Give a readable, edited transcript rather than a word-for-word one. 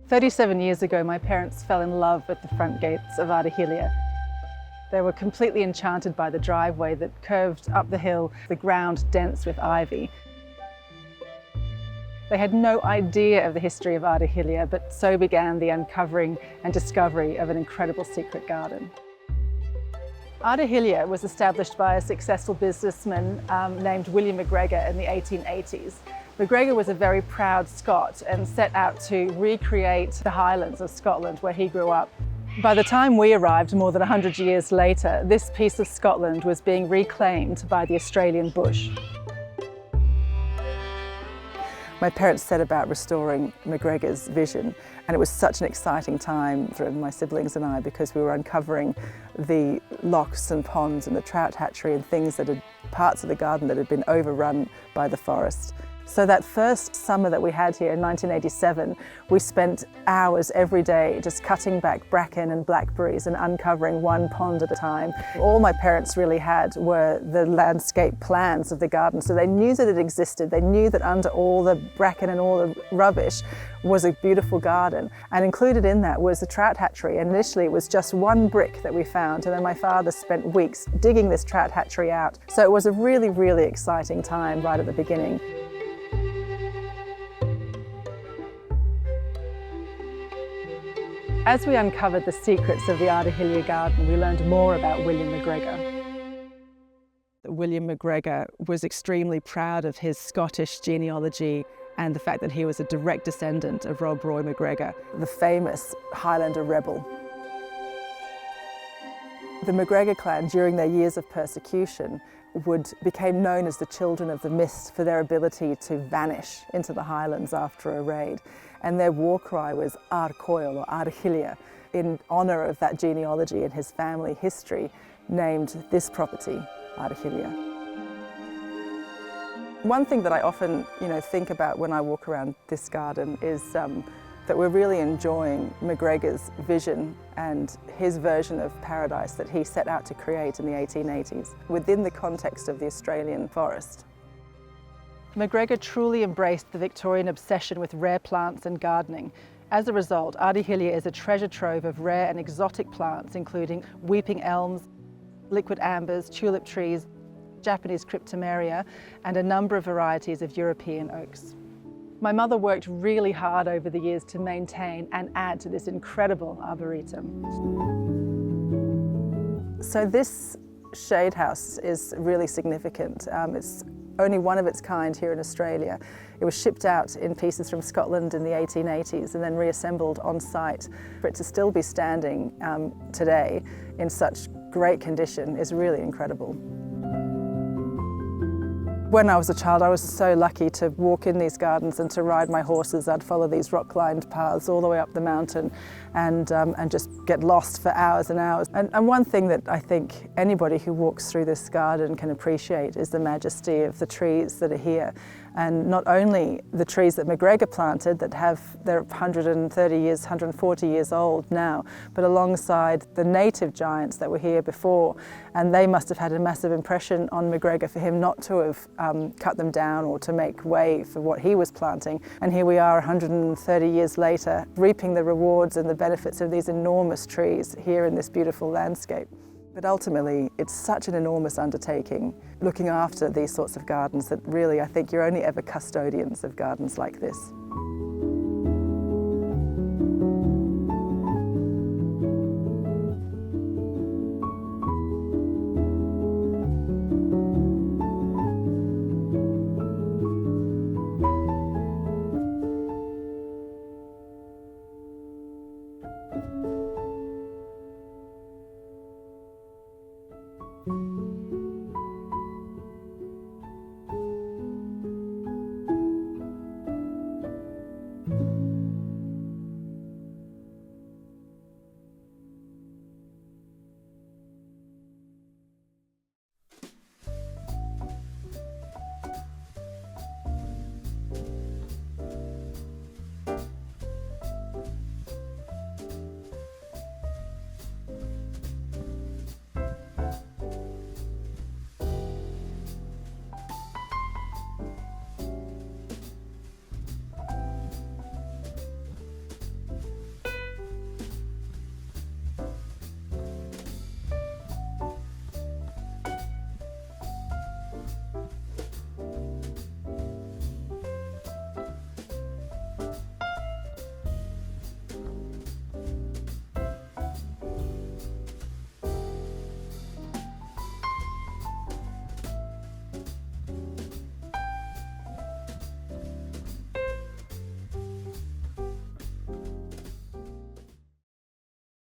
37 years ago, my parents fell in love with the front gates of Ard Choille. They were completely enchanted by the driveway that curved up the hill, the ground dense with ivy. They had no idea of the history of Ard Choille, but so began the uncovering and discovery of an incredible secret garden. Ard Choille was established by a successful businessman named William McGregor in the 1880s. McGregor was a very proud Scot and set out to recreate the Highlands of Scotland where he grew up. By the time we arrived, more than 100 years later, this piece of Scotland was being reclaimed by the Australian bush. My parents set about restoring McGregor's vision, and it was such an exciting time for my siblings and I because we were uncovering the lochs and ponds and the trout hatchery and things that had parts of the garden that had been overrun by the forest. So that first summer that we had here in 1987, we spent hours every day just cutting back bracken and blackberries and uncovering one pond at a time. All my parents really had were the landscape plans of the garden, so they knew that it existed. They knew that under all the bracken and all the rubbish was a beautiful garden, and included in that was the trout hatchery. And initially it was just one brick that we found, and then my father spent weeks digging this trout hatchery out. So it was a really, really exciting time right at the beginning. As we uncovered the secrets of the Ard Choille garden, we learned more about William McGregor. William McGregor was extremely proud of his Scottish genealogy and the fact that he was a direct descendant of Rob Roy McGregor, the famous Highlander rebel. The McGregor clan, during their years of persecution, became known as the Children of the Mist for their ability to vanish into the Highlands after a raid. And their war cry was Ard Choille, or Ard Choille, in honour of that genealogy and his family history, named this property Ard Choille. One thing that I often think about when I walk around this garden is that we're really enjoying McGregor's vision and his version of paradise that he set out to create in the 1880s within the context of the Australian forest. McGregor truly embraced the Victorian obsession with rare plants and gardening. As a result, Ard Choille is a treasure trove of rare and exotic plants, including weeping elms, liquid ambers, tulip trees, Japanese cryptomeria, and a number of varieties of European oaks. My mother worked really hard over the years to maintain and add to this incredible arboretum. So this shade house is really significant. It's only one of its kind here in Australia. It was shipped out in pieces from Scotland in the 1880s and then reassembled on site. For it to still be standing today in such great condition is really incredible. When I was a child, I was so lucky to walk in these gardens and to ride my horses. I'd follow these rock-lined paths all the way up the mountain and just get lost for hours and hours. And one thing that I think anybody who walks through this garden can appreciate is the majesty of the trees that are here. And not only the trees that McGregor planted they're 130 years, 140 years old now, but alongside the native giants that were here before. And they must have had a massive impression on McGregor for him not to have cut them down or to make way for what he was planting. And here we are 130 years later, reaping the rewards and the benefits of these enormous trees here in this beautiful landscape. But ultimately, it's such an enormous undertaking, looking after these sorts of gardens, that really I think you're only ever custodians of gardens like this.